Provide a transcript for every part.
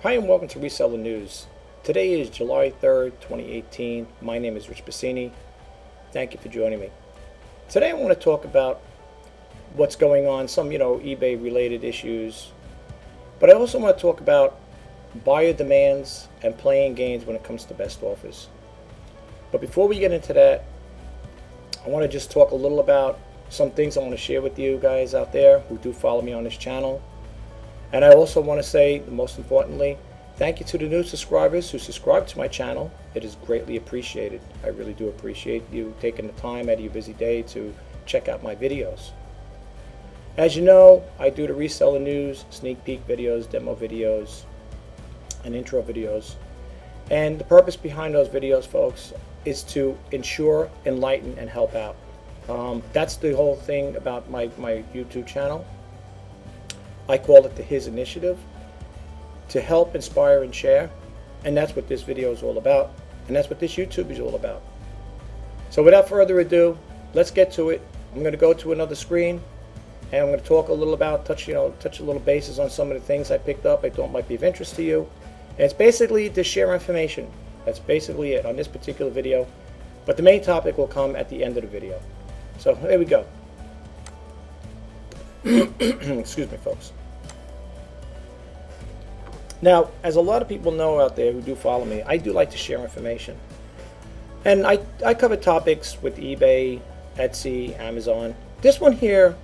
Hi and welcome to Reseller News. Today is July 3rd, 2018. My name is Rjpasini. Thank you for joining me. Today I want to talk about what's going on, some eBay related issues, but I also want to talk about buyer demands and playing games when it comes to best offers. But before we get into that, I want to just talk a little about some things I want to share with you guys out there who do follow me on this channel. And I also want to say, most importantly, thank you to the new subscribers who subscribe to my channel. It is greatly appreciated. I really do appreciate you taking the time out of your busy day to check out my videos. As you know, I do the reseller news, sneak peek videos, demo videos, and intro videos. And the purpose behind those videos, folks, is to ensure, enlighten, and help out. That's the whole thing about my YouTube channel. I call it the His Initiative, to help, inspire, and share. And that's what this video is all about. And that's what this YouTube is all about. So without further ado, let's get to it. I'm going to go to another screen and I'm going to talk a little about, touch a little bases on some of the things I picked up I thought might be of interest to you. And it's basically to share information. That's basically it on this particular video. But the main topic will come at the end of the video. So here we go. Excuse me, folks. Now, as a lot of people know out there who do follow me, I do like to share information. And I cover topics with eBay, Etsy, Amazon. This one here,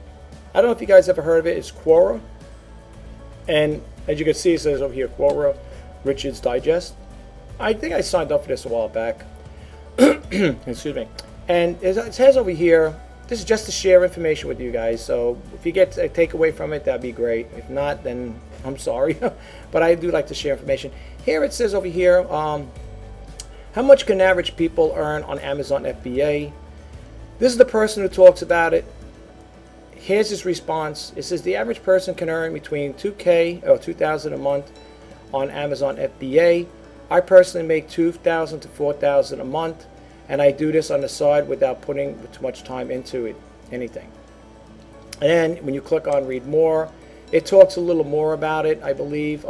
I don't know if you guys ever heard of it, it's Quora. And as you can see, it says over here, Quora, Richard's Digest. I think I signed up for this a while back. Excuse me. And it says over here, this is just to share information with you guys, so if you get a takeaway from it, that'd be great. If not, then I'm sorry. But I do like to share information. Here it says over here, how much can average people earn on Amazon FBA? This is the person who talks about it. Here's his response. It says the average person can earn between $2,000 or $2,000 a month on Amazon FBA. I personally make $2,000 to $4,000 a month. And I do this on the side without putting too much time into it, anything. And when you click on read more, it talks a little more about it, I believe.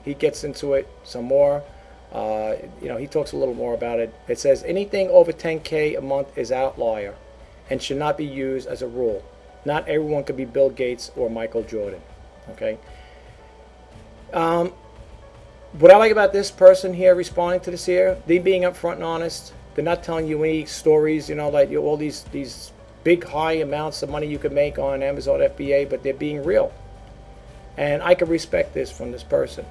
He gets into it some more. He talks a little more about it. It says anything over 10K a month is outlier and should not be used as a rule. Not everyone could be Bill Gates or Michael Jordan. Okay. What I like about this person here responding to this here, they being upfront and honest. They're not telling you any stories, like all these big high amounts of money you can make on Amazon FBA, but they're being real. And I can respect this from this person.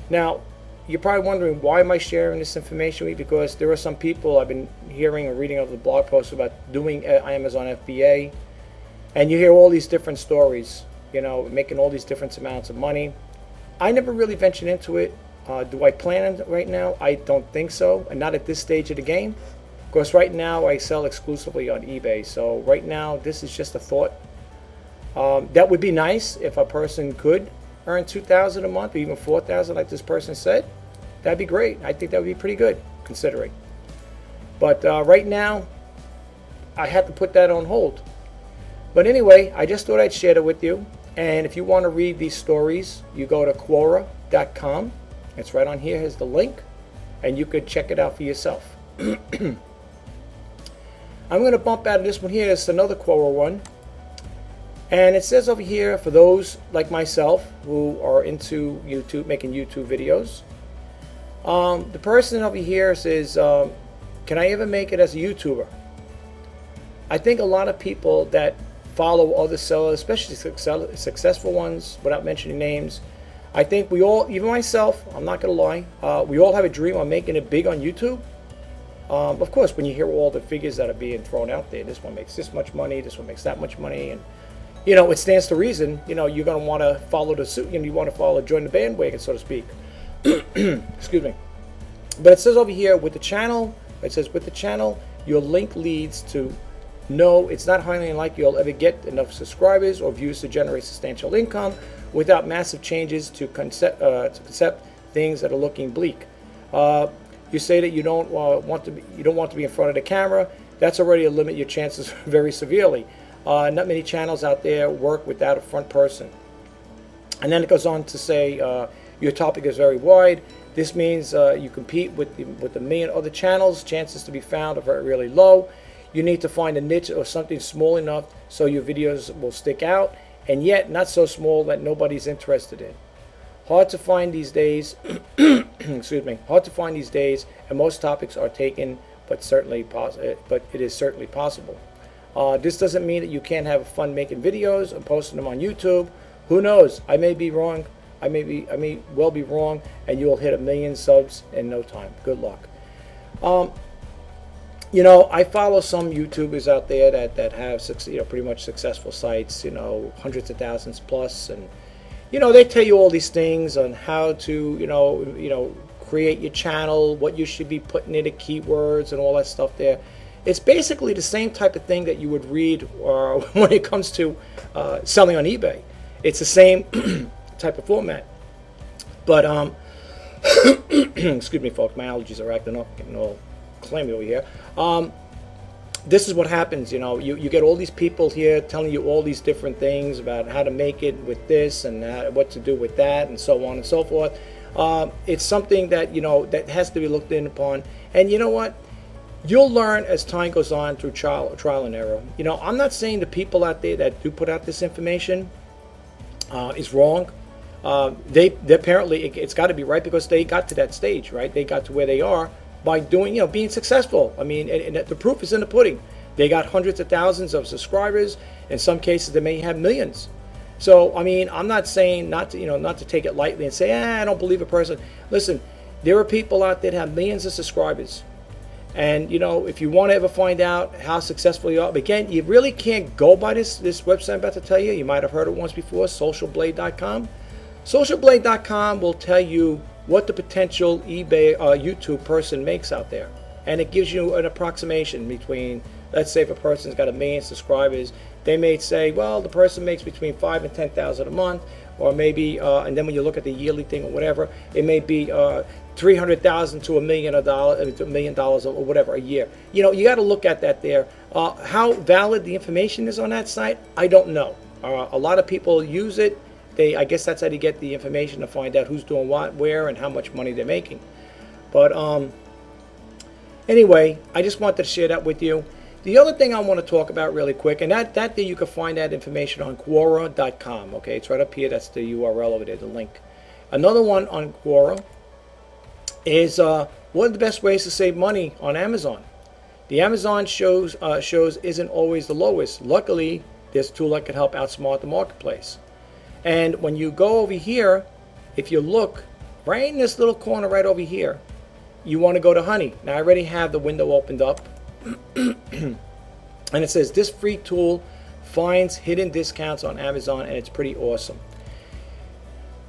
Now, you're probably wondering, why am I sharing this information with you? Because there are some people I've been hearing or reading over the blog posts about doing Amazon FBA, and you hear all these different stories, making all these different amounts of money. I never really ventured into it. Do I plan it right now? I don't think so, and not at this stage of the game. Of course, right now I sell exclusively on eBay, so right now this is just a thought. That would be nice if a person could earn $2,000 a month, or even $4,000, like this person said. That'd be great. I think that would be pretty good, considering. But right now, I had to put that on hold. But anyway, I just thought I'd share it with you. And if you want to read these stories, you go to Quora.com. It's right on here. Here's the link, and you could check it out for yourself. I'm going to bump out of this one here. It's another Quora one, and it says over here, for those like myself who are into YouTube, making YouTube videos, the person over here says, can I ever make it as a YouTuber? I think a lot of people that follow other sellers, especially successful ones, without mentioning names, I think we all, even myself, I'm not going to lie, we all have a dream on making it big on YouTube. Of course, when you hear all the figures that are being thrown out there, this one makes this much money, this one makes that much money, and it stands to reason, you're going to want to follow the suit, you want to join the bandwagon, so to speak. Excuse me. But it says over here, with the channel, your link leads to no, it's not highly unlikely you'll ever get enough subscribers or views to generate substantial income without massive changes to concept things that are looking bleak. You say that you don't want to be in front of the camera. That's already limit your chances very severely. Not many channels out there work without a front person. And then it goes on to say, Your topic is very wide. This means you compete with the million other channels. Chances to be found are really low. You need to find a niche or something small enough so your videos will stick out, and yet not so small that nobody's interested in. Hard to find these days. Excuse me. Hard to find these days, and most topics are taken, but it is certainly possible. This doesn't mean that you can't have fun making videos and posting them on YouTube. Who knows? I may be wrong. I may well be wrong, and you will hit 1 million subs in no time. Good luck. You know, I follow some YouTubers out there that have pretty much successful sites. You know, hundreds of thousands plus, and you know, they tell you all these things on how to create your channel, what you should be putting into keywords and all that stuff there. It's basically the same type of thing that you would read when it comes to selling on eBay. It's the same type of format. But excuse me, folks, my allergies are acting up, getting all clammy over here. This is what happens, you know. You get all these people here telling you all these different things about how to make it with this and what to do with that and so on and so forth. It's something that, you know, that has to be looked in upon. And you know what? You'll learn as time goes on through trial and error. You know, I'm not saying the people out there that do put out this information is wrong. They apparently, it's got to be right because they got to that stage, right? They got to where they are by doing, you know, being successful. I mean, and the proof is in the pudding. They got hundreds of thousands of subscribers. In some cases, they may have millions. So, I mean, I'm not saying not to take it lightly and say, I don't believe a person. Listen, there are people out there that have millions of subscribers. And, you know, if you want to ever find out how successful you are, again, you really can't go by this website I'm about to tell you. You might have heard it once before, socialblade.com. Socialblade.com will tell you what the potential eBay YouTube person makes out there. And it gives you an approximation between, let's say if a person's got 1 million subscribers, they may say, well, the person makes between $5,000 and $10,000 a month, or maybe, and then when you look at the yearly thing or whatever, it may be $300,000 to $1 million or whatever a year. You know, you got to look at that there. How valid the information is on that site, I don't know. A lot of people use it. I guess that's how they get the information to find out who's doing what, where, and how much money they're making. But anyway, I just wanted to share that with you. The other thing I want to talk about really quick, and that there you can find that information on Quora.com. Okay, it's right up here. That's the URL over there, the link. Another one on Quora is what are the best ways to save money on Amazon? The Amazon shows isn't always the lowest. Luckily, there's a tool that can help outsmart the marketplace. And when you go over here, if you look right in this little corner right over here, you want to go to Honey. Now I already have the window opened up. And it says this free tool finds hidden discounts on Amazon, and it's pretty awesome.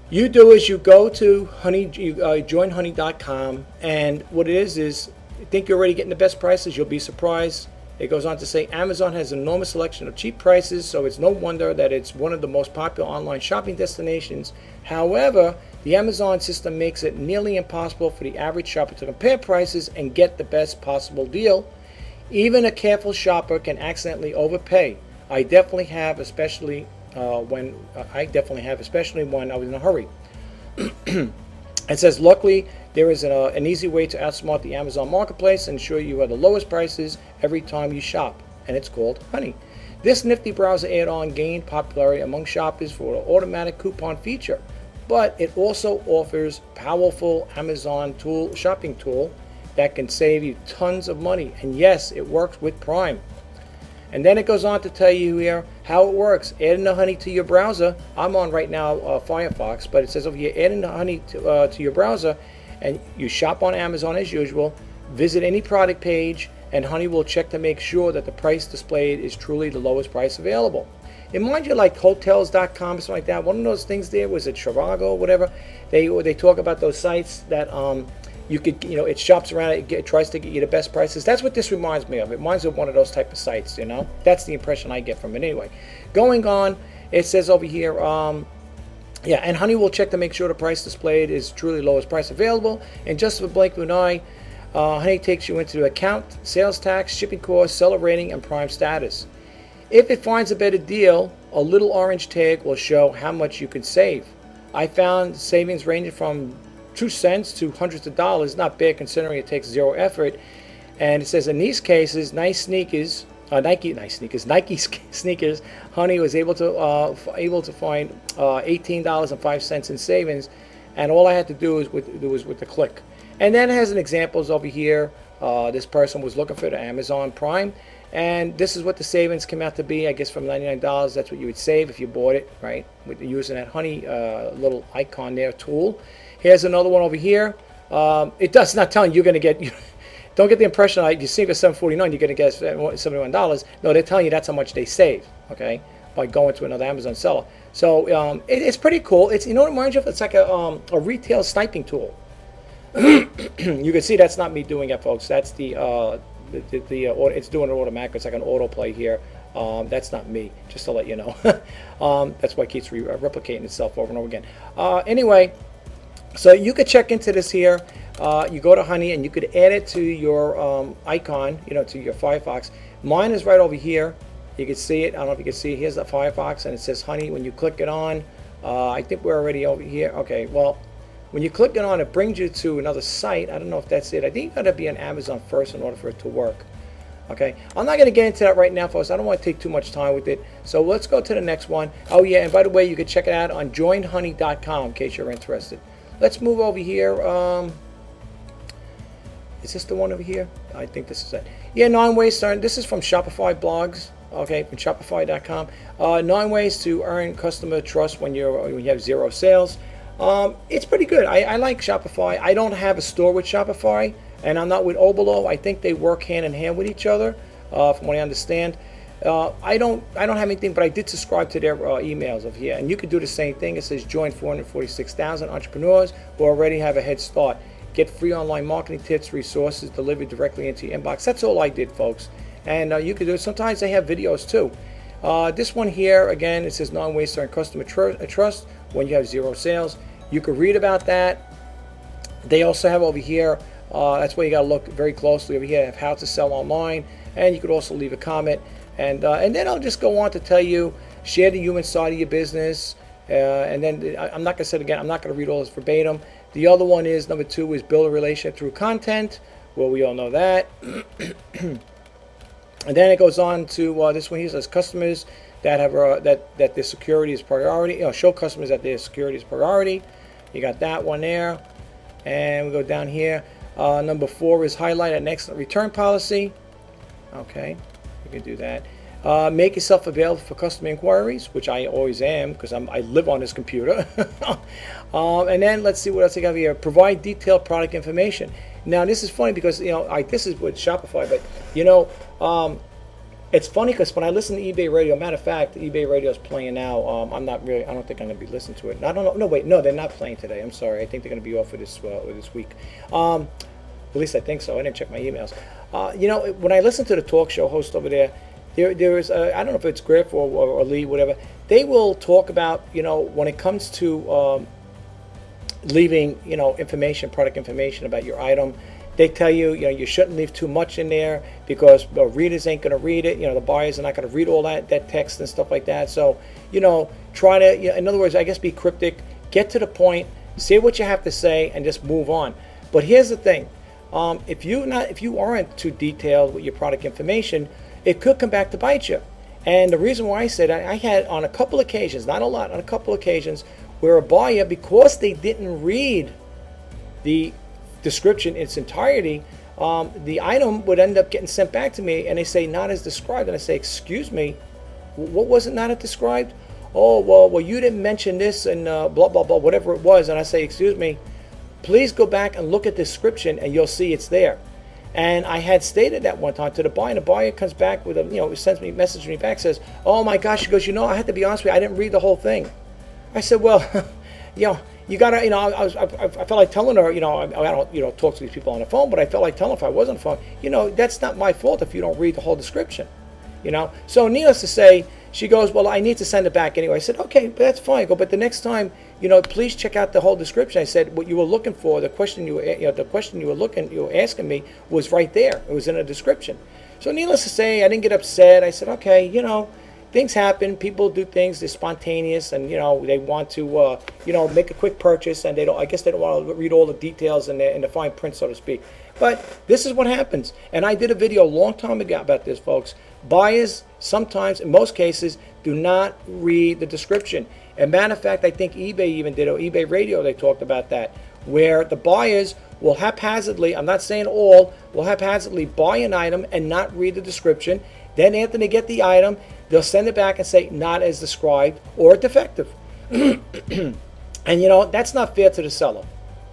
You do is you go to Honey, you join honey.com, and what it is you think you're already getting the best prices. You'll be surprised. It goes on to say Amazon has an enormous selection of cheap prices, so it's no wonder that it's one of the most popular online shopping destinations. However, the Amazon system makes it nearly impossible for the average shopper to compare prices and get the best possible deal. Even a careful shopper can accidentally overpay. I definitely have, especially when I was in a hurry. It says, luckily, there is an easy way to outsmart the Amazon marketplace and ensure you have the lowest prices every time you shop, and it's called Honey. This nifty browser add-on gained popularity among shoppers for an automatic coupon feature, but it also offers powerful Amazon shopping tool that can save you tons of money, and yes, it works with Prime. And then it goes on to tell you here how it works. Adding the Honey to your browser. I'm on right now Firefox, but it says over here, adding the Honey to your browser, and you shop on Amazon as usual. Visit any product page, and Honey will check to make sure that the price displayed is truly the lowest price available. And mind you, like Hotels.com or something like that, one of those things there, was it Trivago or whatever? They talk about those sites that you could, you know, it shops around, it tries to get you the best prices. That's what this reminds me of. It reminds me of one of those type of sites, you know. That's the impression I get from it anyway. Going on, it says over here, yeah, and Honey will check to make sure the price displayed is truly the lowest price available. And just for blink of an eye, Honey takes you into the account, sales tax, shipping costs, seller rating, and Prime status. If it finds a better deal, a little orange tag will show how much you can save. I found savings ranging from 2 cents to hundreds of dollars. Not bad considering it takes zero effort. And it says in these cases, Nike sneakers, Honey was able to find $18.05 in savings, and all I had to do was with the click. And then it has an examples over here. This person was looking for the Amazon Prime, and this is what the savings came out to be. I guess from $99, that's what you would save if you bought it, right? With using that Honey little icon there tool. Here's another one over here. It does not tell you you're going to get. Don't get the impression like you save at $7.49, you're going to get $71. No, they're telling you that's how much they save. Okay, by going to another Amazon seller. So it's pretty cool. It's, you know what it reminds you of? It's like a retail sniping tool. You can see that's not me doing it, folks. That's it's doing it automatic. It's like an autoplay here. That's not me, just to let you know. That's why it keeps replicating itself over and over again. Anyway, so you could check into this here. You go to Honey and you could add it to your icon, you know, to your Firefox. Mine is right over here. You can see it. I don't know if you can see it. Here's the Firefox, and it says Honey. When you click it on, I think we're already over here. Okay, well, when you click it on, it brings you to another site. I don't know if that's it. I think you got to be on Amazon first in order for it to work. Okay, I'm not going to get into that right now, folks. I don't want to take too much time with it. So let's go to the next one. Oh, yeah, and by the way, you can check it out on joinhoney.com in case you're interested. Let's move over here. Is this the one over here? I think this is it. Yeah, 9 ways to earn. This is from Shopify blogs. Okay, from Shopify.com. 9 ways to earn customer trust when you have zero sales. It's pretty good. I like Shopify. I don't have a store with Shopify, and I'm not with Obolo. I think they work hand in hand with each other, from what I understand. I don't have anything, but I did subscribe to their emails of here, and you could do the same thing. It says join 446,000 entrepreneurs who already have a head start. Get free online marketing tips, resources delivered directly into your inbox. That's all I did, folks. And you can do it. Sometimes they have videos too. This one here, again, it says 9 ways to earn customer trust when you have zero sales. You can read about that. They also have over here, that's where you got to look very closely. Over here, have how to sell online. And you could also leave a comment. And then I'll just go on to tell you, share the human side of your business. And then I'm not going to say it again. I'm not going to read all this verbatim. The other one is, number 2 is build a relationship through content. Well, we all know that. And then it goes on to this one here says customers that have that their security is priority. You know, show customers that their security is priority. You got that one there. And we go down here. Number 4 is highlight an excellent return policy. Okay, you can do that. Make yourself available for customer inquiries, which I always am because I live on this computer. And then let's see what else I got here. Provide detailed product information. Now this is funny because this is with Shopify, but it's funny because when I listen to eBay Radio, matter of fact, eBay Radio is playing now. I don't think I'm going to be listening to it. I don't know. No, wait, no, they're not playing today. I'm sorry. I think they're going to be off for this week. At least I think so. I didn't check my emails. When I listen to the talk show host over there. There is I don't know if it's Griff or Lee, whatever. They will talk about when it comes to leaving information, product information about your item. They tell you you shouldn't leave too much in there because readers ain't going to read it. The buyers are not going to read all that text and stuff like that. So try to in other words, I guess be cryptic. Get to the point. Say what you have to say and just move on. But here's the thing: if you aren't too detailed with your product information, it could come back to bite you. And the reason why I said I had on a couple occasions, not a lot, on a couple occasions, where a buyer, because they didn't read the description in its entirety, the item would end up getting sent back to me, and they say not as described, and I say, excuse me, what was it not as described? Oh, well, you didn't mention this and blah, blah, blah, whatever it was. And I say, excuse me, please go back and look at the description, and you'll see it's there. And I had stated that one time to the buyer, and the buyer comes back with sends me, message me back, says, oh my gosh, she goes, I had to be honest with you, I didn't read the whole thing. I said, well, you gotta, I felt like telling her, I don't, talk to these people on the phone, but I felt like telling her if I was on the phone, that's not my fault if you don't read the whole description, So needless to say, she goes, well, I need to send it back anyway. I said, okay, but that's fine. I go, but the next time, please check out the whole description. I said, what you were looking for, the question you were asking me was right there. It was in a description. So needless to say, I didn't get upset. I said, okay, things happen. People do things. They're spontaneous, and they want to make a quick purchase, and they don't. I guess they don't want to read all the details in the fine print, so to speak. But this is what happens. And I did a video a long time ago about this, folks. Buyers sometimes, in most cases, do not read the description. As a matter of fact, I think eBay even did, or eBay Radio, they talked about that, where the buyers will haphazardly, I'm not saying all, will haphazardly buy an item and not read the description. Then after they get the item, they'll send it back and say, not as described, or defective. And that's not fair to the seller,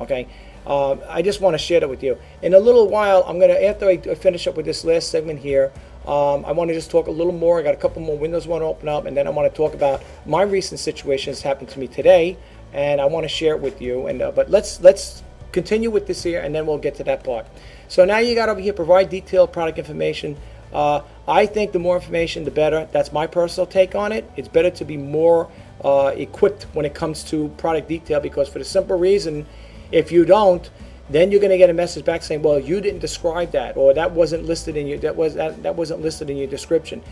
okay? I just want to share that with you. In a little while, I'm going to, after I finish up with this last segment here, I want to just talk a little more. I got a couple more windows I want to open up, and then I want to talk about my recent situations happened to me today, and I want to share it with you. And but let's continue with this here, and then we'll get to that part. So now you got over here, provide detailed product information. I think the more information, the better. That's my personal take on it. It's better to be more equipped when it comes to product detail, because for the simple reason, if you don't, then you're going to get a message back saying, well, you didn't describe that, or that wasn't listed in your that wasn't listed in your description.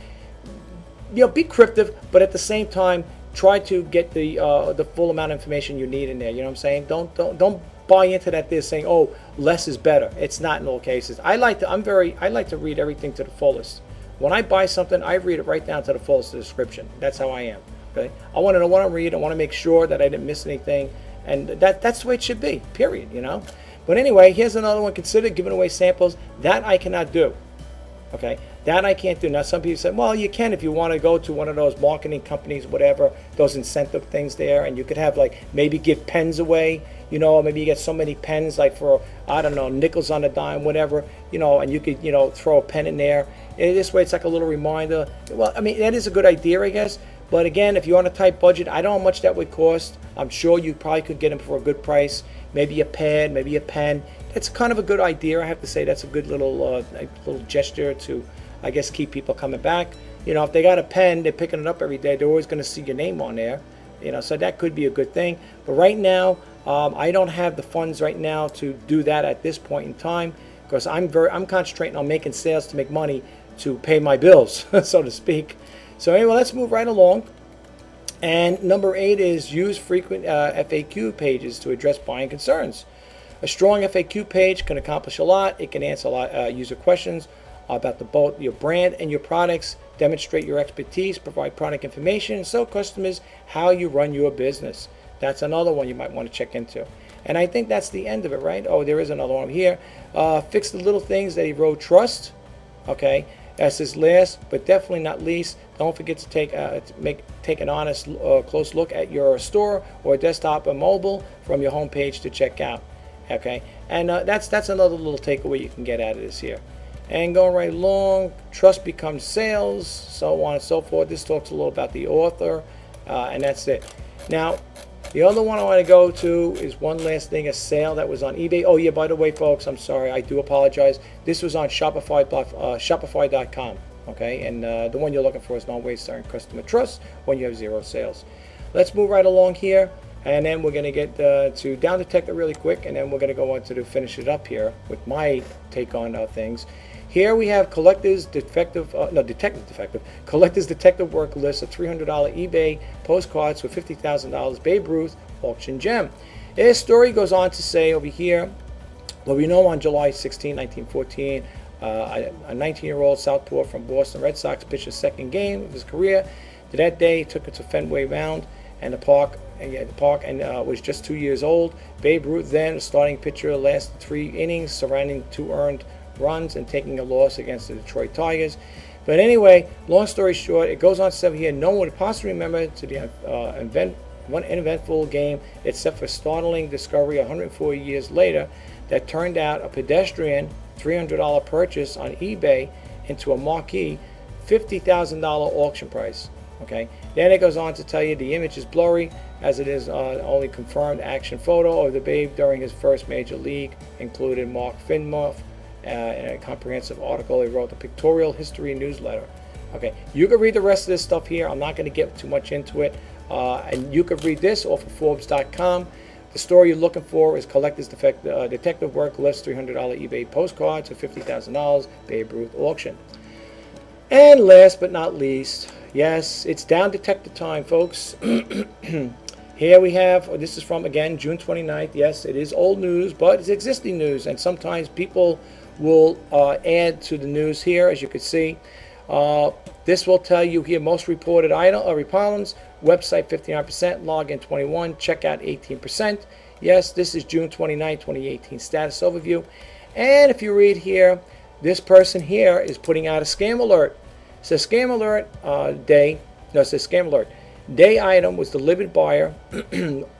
Be cryptic, but at the same time, try to get the full amount of information you need in there. You know what I'm saying? Don't buy into that. They're saying, oh, less is better. It's not in all cases. I like to read everything to the fullest. When I buy something, I read it right down to the fullest description. That's how I am. Okay? I want to know what I read. I want to make sure that I didn't miss anything, and that's the way it should be. Period. But anyway, here's another one. Consider giving away samples. That I cannot do. Okay, that I can't do. Now, some people say, well, you can if you want to go to one of those marketing companies, whatever, those incentive things there, and you could have, like, maybe give pens away. Maybe you get so many pens, like for, I don't know, nickels on a dime, whatever, and you could, throw a pen in there. And this way, it's like a little reminder. Well, I mean, that is a good idea, I guess. But again, if you're on a tight budget, I don't know how much that would cost. I'm sure you probably could get them for a good price. Maybe a pad, maybe a pen. That's kind of a good idea. I have to say that's a good little gesture to, I guess, keep people coming back. If they got a pen, they're picking it up every day. They're always going to see your name on there. So that could be a good thing. But right now, I don't have the funds right now to do that at this point in time, because I'm concentrating on making sales to make money to pay my bills, so to speak. So anyway, let's move right along. And number 8 is use frequent FAQ pages to address buying concerns. A strong FAQ page can accomplish a lot. It can answer a lot user questions about both your brand and your products, demonstrate your expertise, provide product information, and show customers how you run your business. That's another one you might want to check into. And I think that's the end of it, right? Oh, there is another one here. Fix the little things that erode trust. Okay, that's his last, but definitely not least. Don't forget to take an honest, close look at your store or desktop or mobile from your home page to check out. Okay, and that's another little takeaway you can get out of this here. And going right along, trust becomes sales, so on and so forth. This talks a little about the author, and that's it. Now, the other one I want to go to is one last thing, a sale that was on eBay. Oh yeah, by the way, folks, I'm sorry, I do apologize. This was on Shopify.com. Okay, and the one you're looking for is not wasting customer trust when you have 0 sales. Let's move right along here, and then we're going to get to Down Detector really quick, and then we're going to go on to finish it up here with my take on things. Here we have Collector's Detective Work list of $300 eBay postcards for $50,000 Babe Ruth auction gem. This story goes on to say over here, well, we know on July 16, 1914, a 19-year-old southpaw from Boston Red Sox pitched his second game of his career. To that day, he took it to Fenway Mound and the park, was just 2 years old. Babe Ruth, then a starting pitcher, lasted 3 innings, surrounding 2 earned runs and taking a loss against the Detroit Tigers. But anyway, long story short, it goes on to say here, no one would possibly remember to the one eventful game except for startling discovery 140 years later that turned out a pedestrian $300 purchase on eBay into a marquee $50,000 auction price. Okay, then it goes on to tell you the image is blurry, as it is only confirmed action photo of the Babe during his first major league, included Mark Finmoff. In a comprehensive article he wrote, the Pictorial History newsletter. Okay, you can read the rest of this stuff here. I'm not going to get too much into it, and you can read this off of Forbes.com. The story you're looking for is Collector's Detective Work lists $300 eBay postcards for $50,000 Babe Ruth auction. And last but not least, Yes, it's down detector time, folks. Here we have, this is from, again, June 29th. Yes, it is old news, but it's existing news. And sometimes people will add to the news here, as you can see. This will tell you here most reported problems. Website 59%, login 21, checkout 18%. Yes, this is June 29, 2018 status overview. And if you read here, this person here is putting out a scam alert. It says scam alert it says scam alert. Day item was delivered buyer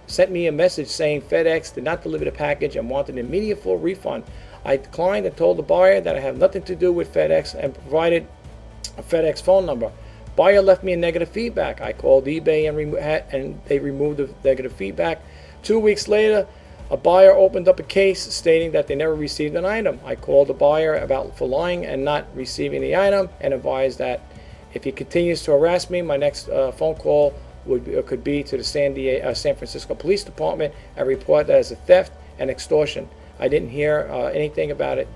sent me a message saying FedEx did not deliver the package and wanted an immediate full refund. I declined and told the buyer that I have nothing to do with FedEx and provided a FedEx phone number. Buyer left me a negative feedback. I called eBay and they removed the negative feedback. 2 weeks later, a buyer opened up a case stating that they never received an item. I called the buyer for lying and not receiving the item and advised that if he continues to harass me, my next phone call could be to the San Francisco Police Department and report that as a theft and extortion. I didn't hear anything about it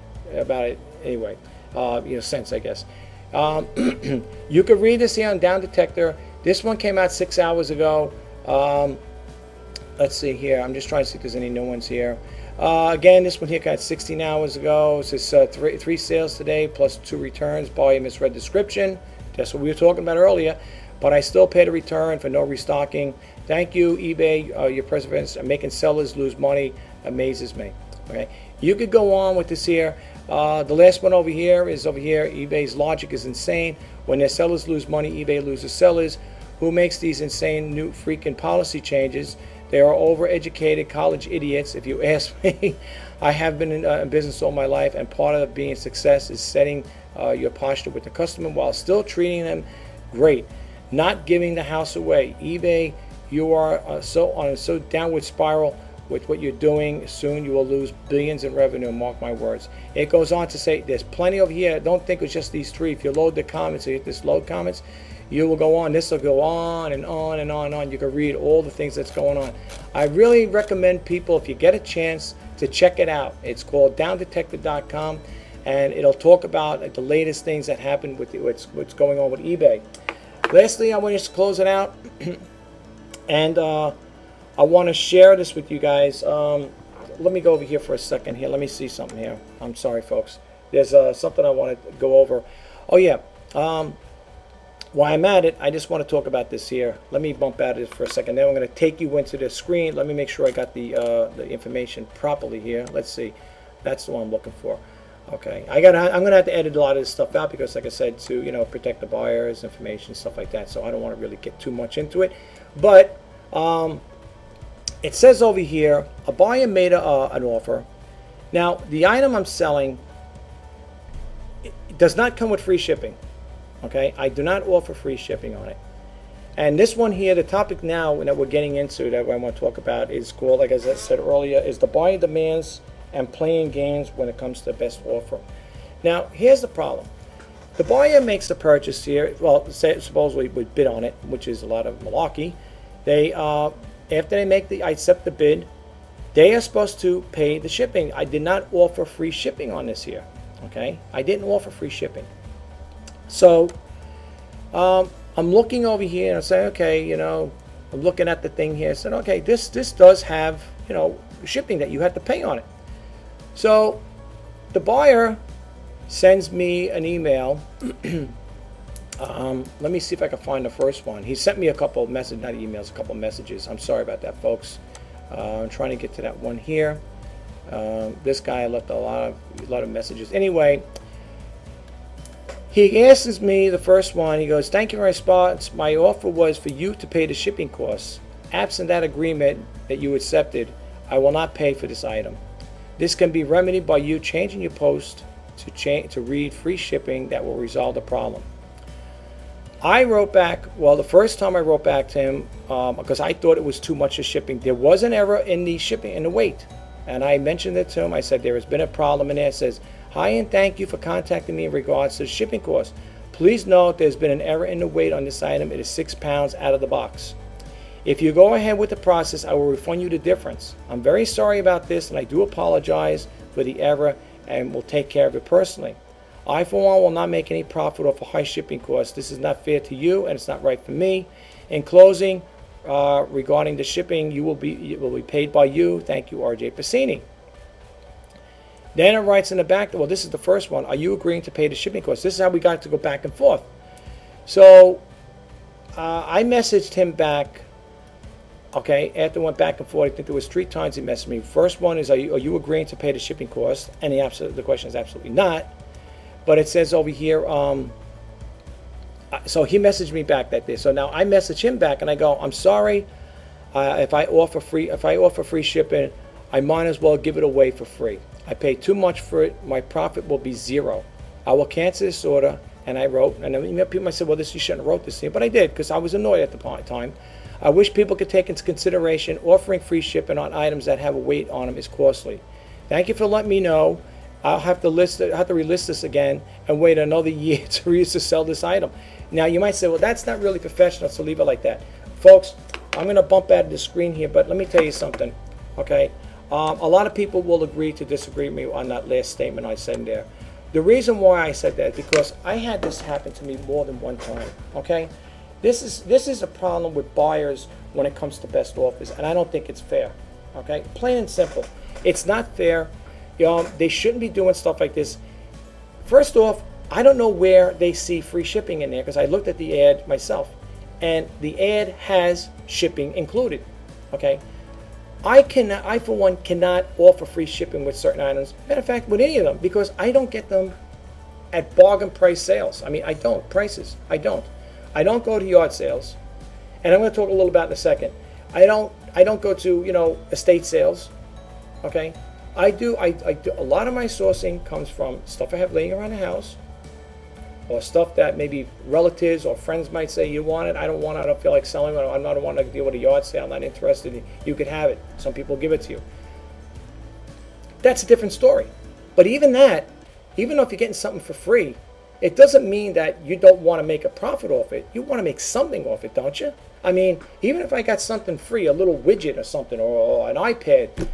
anyway, since, I guess. You could read this here on Down Detector. This one came out 6 hours ago. Let's see here. I'm just trying to see if there's any new ones here. Again, this one here got 16 hours ago. It says three sales today plus 2 returns. Buyer misread description. That's what we were talking about earlier. But I still paid a return for no restocking. Thank you, eBay. Your perseverance and making sellers lose money amazes me. Okay, you could go on with this here. The last one over here. eBay's logic is insane. When their sellers lose money, eBay loses sellers. Who makes these insane new freaking policy changes? They are overeducated college idiots, if you ask me. I have been in business all my life, and part of being a success is setting your posture with the customer while still treating them great, not giving the house away. eBay, you are on a so downward spiral with what you're doing. Soon you will lose billions in revenue, mark my words. It goes on to say there's plenty over here. Don't think it's just these 3. If you load the comments, you hit this load comments, you will go on. This will go on and on and on and on. You can read all the things that's going on. I really recommend people, if you get a chance, to check it out. It's called downdetector.com, and it'll talk about the latest things that happen with what's going on with eBay. Lastly, I want to close it out, and I want to share this with you guys. Let me go over here for a second here. Let me see something here. I'm sorry, folks. There's something I want to go over. Oh, yeah. While I'm at it, I just want to talk about this here. Let me bump out of it for a second. Then I'm going to take you into the screen. Let me make sure I got the information properly here. Let's see. That's the one I'm looking for. Okay. I'm going to have to edit a lot of this stuff out because, like I said, to protect the buyer's information, stuff like that. So I don't want to really get too much into it. But it says over here, a buyer made an offer. Now, the item I'm selling does not come with free shipping. Okay, I do not offer free shipping on it. And this one here, the topic now that we're getting into that I want to talk about is called, like as I said earlier, is the buyer demands and playing games when it comes to best offer. Now, here's the problem. The buyer makes the purchase here. Well, suppose we bid on it, which is a lot of malarkey. They after they accept the bid, they are supposed to pay the shipping. I did not offer free shipping on this here. Okay, I didn't offer free shipping. So I'm looking over here and I'm saying, okay, I'm looking at the thing here. I said, okay, this does have, shipping that you have to pay on it. So the buyer sends me an email. Let me see if I can find the first one. He sent me a couple of messages, not emails, a couple of messages. I'm sorry about that, folks. I'm trying to get to that one here. This guy left a lot of messages. Anyway, he asks me the first one. He goes, "Thank you for your response. My offer was for you to pay the shipping costs. Absent that agreement that you accepted, I will not pay for this item. This can be remedied by you changing your post to read free shipping that will resolve the problem." I wrote back, well, the first time I wrote back to him, because I thought it was too much of shipping. There was an error in the shipping, in the weight. And I mentioned it to him. I said, there has been a problem in there. It says, "Hi and thank you for contacting me in regards to the shipping costs. Please note there's been an error in the weight on this item. It is 6 pounds out of the box. If you go ahead with the process, I will refund you the difference. I'm very sorry about this and I do apologize for the error and will take care of it personally. I, for one, will not make any profit off a high shipping cost. This is not fair to you, and it's not right for me. In closing, regarding the shipping, it will be paid by you. Thank you, Rjpasini. Then it writes in the back, well, this is the first one. Are you agreeing to pay the shipping cost? This is how we got to go back and forth. So I messaged him back. Okay, after I went back and forth, I think there was 3 times he messaged me. First one is, are you agreeing to pay the shipping cost? And the question is absolutely not. But it says over here, so he messaged me back that day. So now I message him back and I go, I'm sorry, if I offer free shipping, I might as well give it away for free. I paid too much for it. My profit will be 0. I will cancel this order. And I wrote, and people might say, well, you shouldn't have wrote this here, but I did because I was annoyed at the time. I wish people could take into consideration offering free shipping on items that have a weight on them is costly. Thank you for letting me know. I'll have to relist this again and wait another year to sell this item. Now you might say, well, that's not really professional, so leave it like that. Folks, I'm going to bump out of the screen here, but let me tell you something, okay? A lot of people will agree to disagree with me on that last statement I said there. The reason why I said that is because I had this happen to me more than one time, okay? This is a problem with buyers when it comes to best offers, and I don't think it's fair, okay? Plain and simple. It's not fair. They shouldn't be doing stuff like this. First off, I don't know where they see free shipping in there because I looked at the ad myself, and the ad has shipping included, okay? I for one cannot offer free shipping with certain items. Matter of fact, with any of them, because I don't get them at bargain price sales. I mean, I don't. Prices, I don't. I don't go to yard sales, and I'm going to talk a little about in a second. I don't go to estate sales. Okay, I do a lot of my sourcing comes from stuff I have laying around the house, or stuff that maybe relatives or friends might say, you want it, I don't want it, I don't feel like selling it, I don't want to deal with a yard sale, I'm not interested in, you could have it. Some people give it to you. That's a different story. But even that, even though if you're getting something for free, it doesn't mean that you don't want to make a profit off it. You want to make something off it, don't you? I mean, even if I got something free, a little widget or something, or an iPad,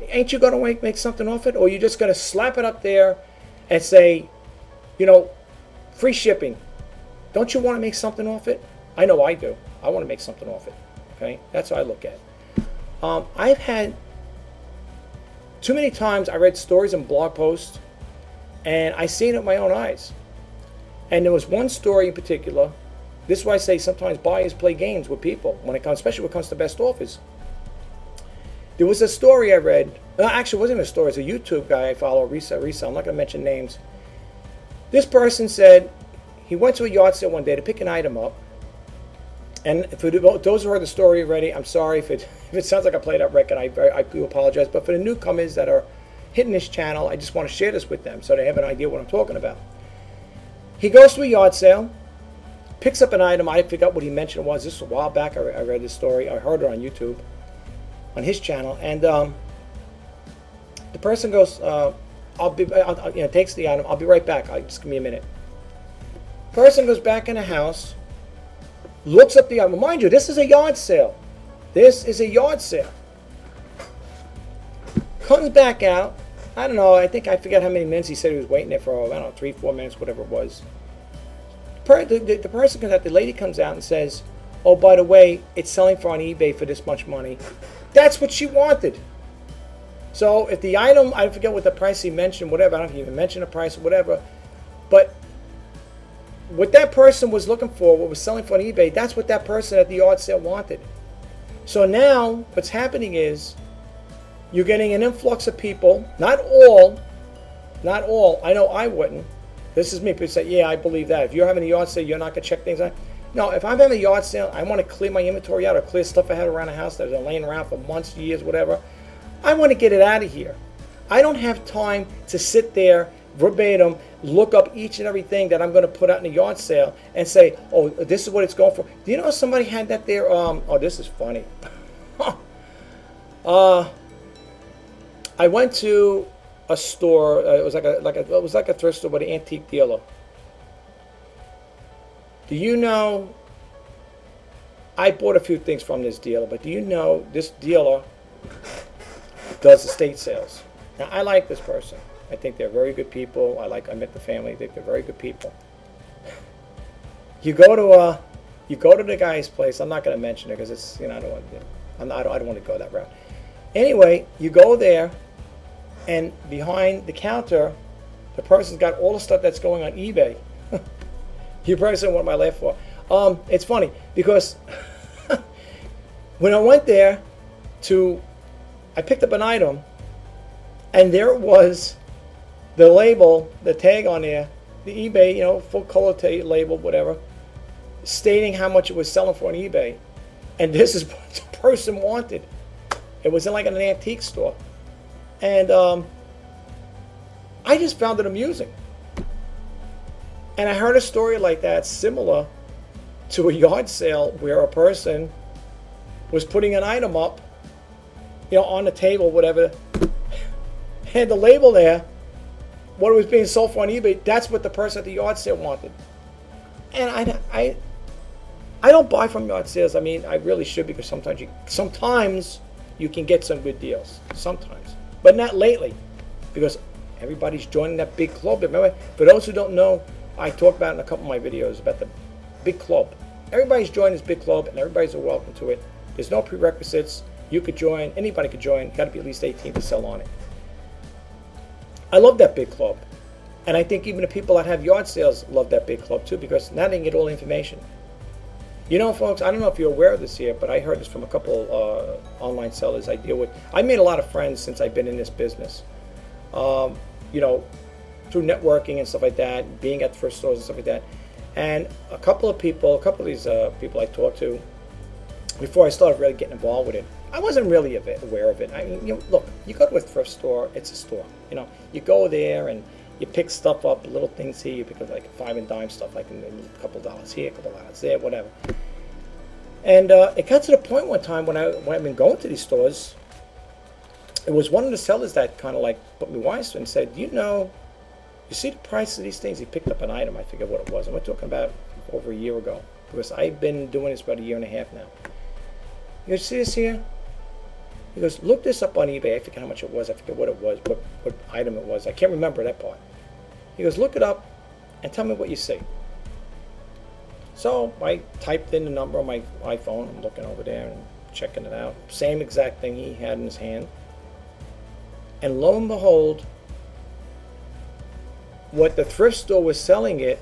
ain't you going to make something off it? Or you're just going to slap it up there and say, free shipping. Don't you want to make something off it? I know I do. I want to make something off it. Okay, that's what I look at. I've had too many times I read stories and blog posts, and I seen it with my own eyes. And there was one story in particular. This is why I say sometimes buyers play games with people when it comes, especially when it comes to best offers. There was a story I read. Actually, it wasn't even a story. It's a YouTube guy I follow, Reseller. I'm not going to mention names. This person said he went to a yard sale one day to pick an item up. And for those who heard the story already, I'm sorry if it sounds like I played that record. I do apologize. But for the newcomers that are hitting this channel, I just want to share this with them so they have an idea what I'm talking about. He goes to a yard sale, picks up an item. I forgot what he mentioned it was. This was a while back. I read this story. I heard it on YouTube, on his channel. And the person goes, takes the item. I'll be right back. Just give me a minute. Person goes back in the house, looks up the item. Mind you, this is a yard sale. This is a yard sale. Comes back out. I don't know. I forget how many minutes he said he was waiting there for. I don't know, 3-4 minutes, whatever it was. The person comes out. The lady comes out and says, "Oh, by the way, it's selling for on eBay for this much money." That's what she wanted. So if the item, I forget what the price he mentioned, whatever, I don't even mention the price or whatever, but what that person was looking for, what was selling for on eBay, that's what that person at the yard sale wanted. So now what's happening is you're getting an influx of people, not all, I know I wouldn't. This is me. People say, yeah, I believe that. If you're having a yard sale, you're not going to check things out. No, if I'm having a yard sale, I want to clear my inventory out or clear stuff I had around the house that has been laying around for months, years, whatever. I want to get it out of here. I don't have time to sit there verbatim, look up each and everything that I'm going to put out in the yard sale and say, oh, this is what it's going for. Do you know somebody had that there? Oh, this is funny. I went to a store. It was like a thrift store, but an antique dealer. Do you know? I bought a few things from this dealer, but do you know this dealer does estate sales? Now I like this person. I think they're very good people. I met the family. I think they're very good people. You go to the guy's place. I'm not going to mention it because it's, I don't want to. I don't want to go that route. Anyway, you go there, and behind the counter, the person's got all the stuff that's going on eBay. You probably said, "What am I laughing for?" It's funny because when I went there I picked up an item, and there was the label, the tag on there, the eBay, full color label, whatever, stating how much it was selling for on eBay. And this is what the person wanted. It was in like an antique store. And I just found it amusing. And I heard a story like that similar to a yard sale where a person was putting an item up, on the table, whatever, and the label there, what it was being sold for on eBay, that's what the person at the yard sale wanted. And I don't buy from yard sales. I mean, I really should, because sometimes you can get some good deals. Sometimes. But not lately, because everybody's joining that big club. Remember, for those who don't know, I talked about in a couple of my videos about the big club. Everybody's joined this big club, and everybody's welcome to it. There's no prerequisites. You could join. Anybody could join. You got to be at least 18 to sell on it. I love that big club. And I think even the people that have yard sales love that big club too, because now they can get all the information. Folks, I don't know if you're aware of this here, but I heard this from a couple online sellers I deal with. I made a lot of friends since I've been in this business. Through networking and stuff like that, being at thrift stores and stuff like that. And a couple of these people I talked to, before I started really getting involved with it, I wasn't really aware of it. I mean, look, you go to a thrift store, it's a store. You go there and you pick stuff up, little things here. You pick up like 5 and dime stuff, like a couple dollars here, a couple dollars there, whatever. And it got to the point one time when I've been going to these stores, it was one of the sellers that kind of like put me wise to and said, you see the price of these things? He picked up an item, I forget what it was. And we're talking about over a year ago, because I've been doing this about a year and a half now. You see this here? He goes, look this up on eBay. I forget how much it was. I forget what it was, what item it was. I can't remember that part. He goes, look it up and tell me what you see. So I typed in the number on my iPhone. I'm looking over there and checking it out. Same exact thing he had in his hand. And lo and behold, what the thrift store was selling it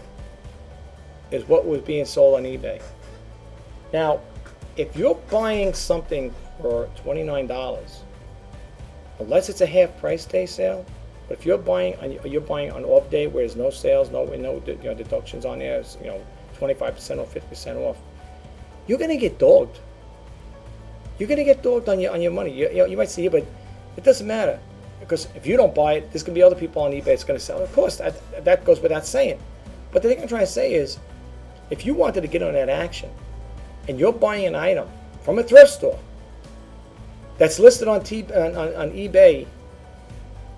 is what was being sold on eBay. Now, if you're buying something for $29, unless it's a half price day sale, but if you're buying on off day where there's no sales, no deductions on there, 25% off, 50% off, you're gonna get dogged. You're gonna get dogged on your money. You might see it, but it doesn't matter, because if you don't buy it, there's gonna be other people on eBay that's gonna sell it. Of course, that goes without saying. But the thing I'm trying to say is, if you wanted to get on that action, and you're buying an item from a thrift store that's listed on eBay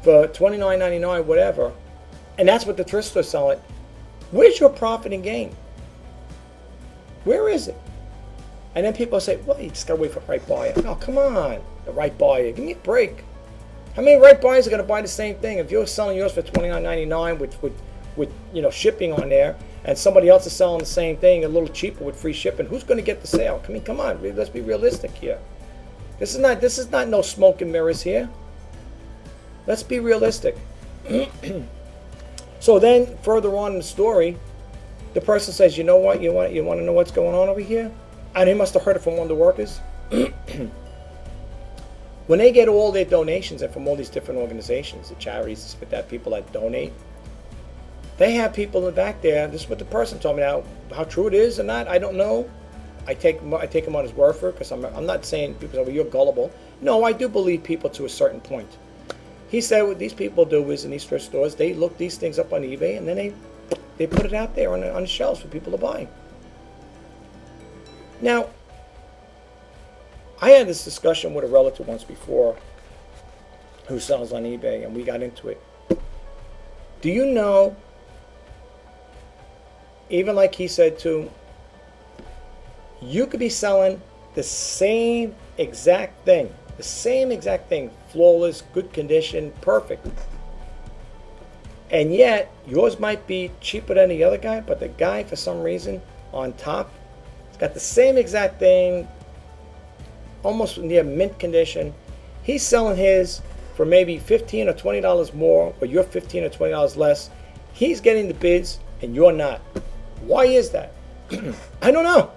for $29.99, whatever, and that's what the thrift store selling, where's your profit and gain? Where is it? And then people say, well, you just got to wait for the right buyer. No, come on, the right buyer. Give me a break. How many right buyers are going to buy the same thing? If you're selling yours for $29.99 with shipping on there, and somebody else is selling the same thing a little cheaper with free shipping, who's going to get the sale? I mean, come on, let's be realistic here. This is not no smoke and mirrors here. Let's be realistic. So then, further on in the story, the person says, you know what? You want to know what's going on over here? And he must have heard it from one of the workers. When they get all their donations and from all these different organizations, the charities, with that, people that donate, they have people in the back there. This is what the person told me. Now, how true it is or not, I don't know. I take him on his word for it, because I'm not saying people say, well, you're gullible. No, I do believe people to a certain point. He said what these people do is, in these thrift stores, they look these things up on eBay, and then they put it out there on the shelves for people to buy. Now, I had this discussion with a relative once before who sells on eBay, and we got into it. Do you know, even like he said too, you could be selling the same exact thing, flawless, good condition, perfect. And yet, yours might be cheaper than the other guy, but the guy, for some reason, on top, has got the same exact thing, almost near mint condition. He's selling his for maybe $15 or $20 more, or you're $15 or $20 less. He's getting the bids, and you're not. Why is that? I don't know.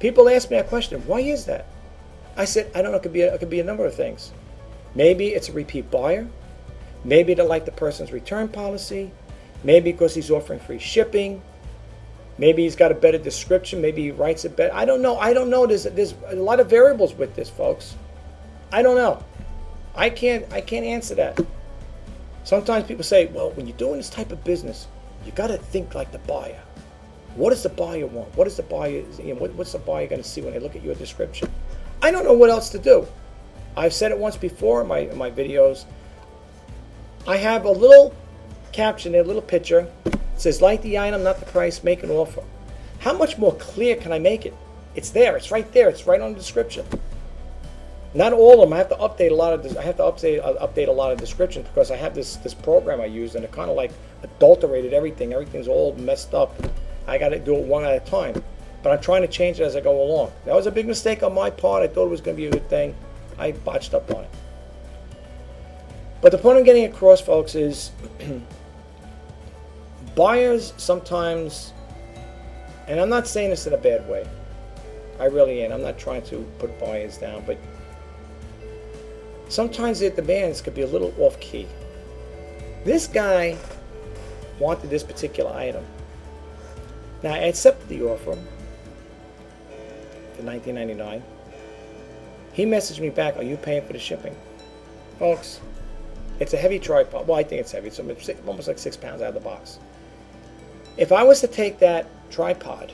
People ask me that question. Why is that? I said, I don't know. It could be a number of things. Maybe it's a repeat buyer. Maybe they like the person's return policy. Maybe because he's offering free shipping. Maybe he's got a better description. Maybe he writes it better. I don't know. I don't know. There's a lot of variables with this, folks. I don't know. I can't answer that. Sometimes people say, well, when you're doing this type of business, you got to think like the buyer. What does the buyer want? What is the buyer? What's the buyer going to see when they look at your description? I don't know what else to do. I've said it once before in my videos. I have a little caption, a little picture. It says, like the item, not the price, make an offer. How much more clear can I make it? It's there. It's right there. It's right on the description. Not all of them. I have to update a lot of this. I have to update a lot of descriptions because I have this program I use, and it kind of like adulterated everything. Everything's all messed up. I got to do it one at a time. But I'm trying to change it as I go along. That was a big mistake on my part. I thought it was going to be a good thing. I botched up on it. But the point I'm getting across, folks, is buyers sometimes, and I'm not saying this in a bad way. I really am. I'm not trying to put buyers down, but sometimes their demands could be a little off-key. This guy wanted this particular item. Now, I accepted the offer for $19.99. He messaged me back, are you paying for the shipping? Folks, it's a heavy tripod. Well, I think it's heavy. It's almost like 6 pounds out of the box. If I was to take that tripod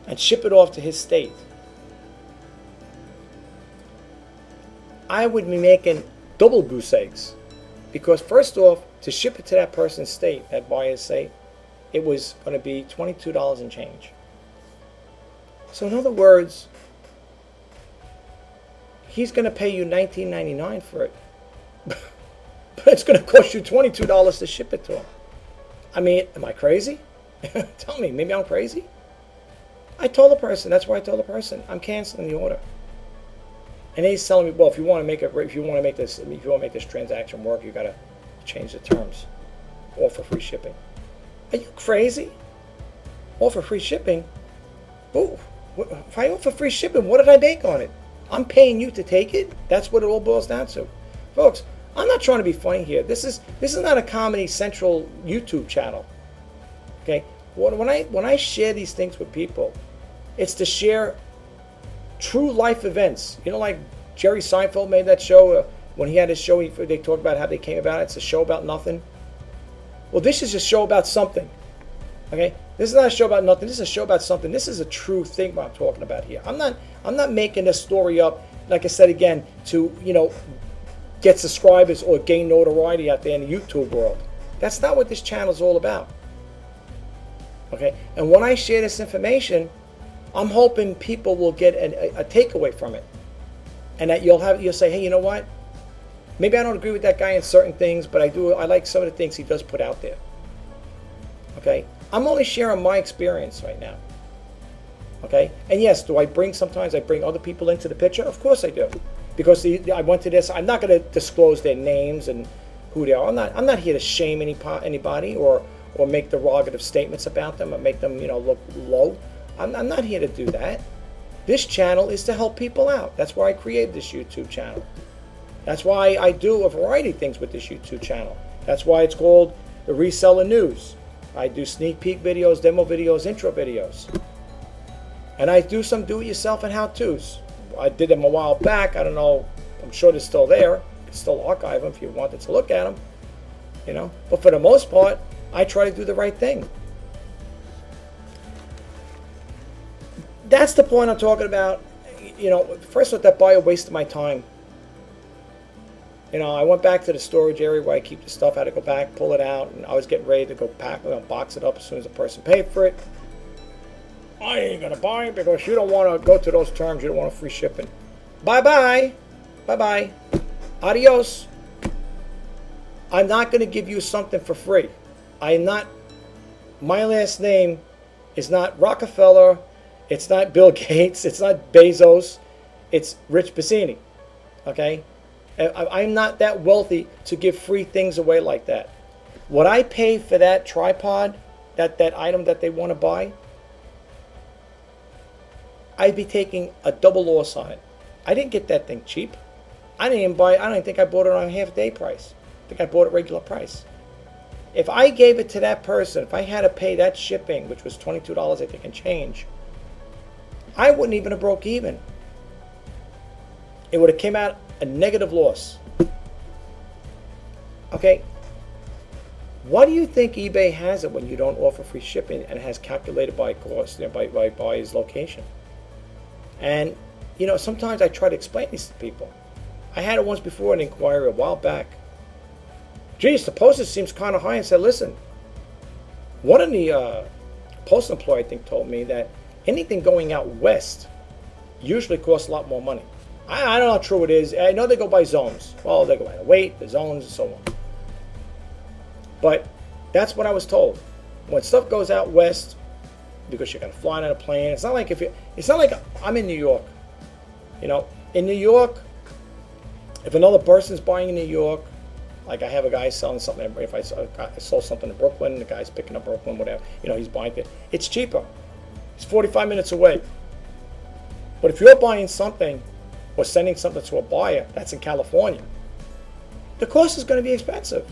and ship it off to his state, I would be making double goose eggs. Because first off, to ship it to that person's state, that buyer's state, it was going to be $22 and change. So in other words, he's going to pay you $19.99 for it. But it's going to cost you $22 to ship it to him. I mean, am I crazy? Tell me, maybe I'm crazy? I told the person, that's why I told the person, I'm canceling the order. And he's telling me, well, if you want to make this transaction work, you got to change the terms. Offer free shipping. Are you crazy? Offer free shipping? Oh, if I offer free shipping, what did I make on it? I'm paying you to take it. That's what it all boils down to, folks. I'm not trying to be funny here. This is not a Comedy Central YouTube channel. Okay, when I share these things with people, it's to share true life events. You know, like Jerry Seinfeld made that show. When he had his show, they talked about how they came about it. It's a show about nothing. Well, this is a show about something. Okay, this is not a show about nothing. This is a show about something. This is a true thing what I'm talking about here. I'm not making this story up, like I said again, to get subscribers or gain notoriety out there in the YouTube world. That's not what this channel is all about. Okay, and when I share this information, I'm hoping people will get a takeaway from it, and that you'll say, hey, you know what? Maybe I don't agree with that guy in certain things, but I like some of the things he does put out there. Okay, I'm only sharing my experience right now. Okay, and yes, sometimes I bring other people into the picture? Of course I do, because I went to this. I'm not going to disclose their names and who they are. I'm not here to shame anybody or make derogative statements about them or make them look low. I'm not here to do that. This channel is to help people out. That's why I created this YouTube channel. That's why I do a variety of things with this YouTube channel. That's why it's called the Reseller News. I do sneak peek videos, demo videos, intro videos. And I do some do-it-yourself and how-tos. I did them a while back. I don't know. I'm sure they're still there. You can still archive them if you wanted to look at them. But for the most part, I try to do the right thing. That's the point I'm talking about. First with that buyer wasted my time. I went back to the storage area where I keep the stuff. I had to go back, pull it out, and I was getting ready to go box it up as soon as the person paid for it. I ain't gonna buy it because you don't want to go to those terms. You don't want free shipping. Bye bye, bye bye, adios. I'm not going to give you something for free. I am not, my last name is not Rockefeller, it's not Bill Gates, it's not Bezos, it's Rjpasini. Okay? I'm not that wealthy to give free things away like that. What I pay for that tripod, that item that they want to buy, I'd be taking a double loss on it. I didn't get that thing cheap. I didn't even buy it. I don't think I bought it on half day price. I think I bought it regular price. If I gave it to that person, if I had to pay that shipping, which was $22 I think and change, I wouldn't even have broke even. It would have came out a negative loss. Okay. Why do you think eBay has it when you don't offer free shipping and has calculated by cost, by his location? And, you know, sometimes I try to explain this to people. I had it once before, an inquiry a while back. Geez, the postage seems kind of high. I said, listen, one of the postal employees, I think, told me that anything going out west usually costs a lot more money. I don't know how true it is. I know they go by zones. Well, they go by the weight, the zones, and so on. But that's what I was told. When stuff goes out west, because you're going to fly on a plane, it's not like I'm in New York. You know, in New York, if another person's buying in New York, like I have a guy selling something, if I sold something in Brooklyn, the guy's picking up Brooklyn, whatever, you know, he's buying it. It's cheaper. It's 45 minutes away. But if you're buying something or sending something to a buyer that's in California, the cost is going to be expensive.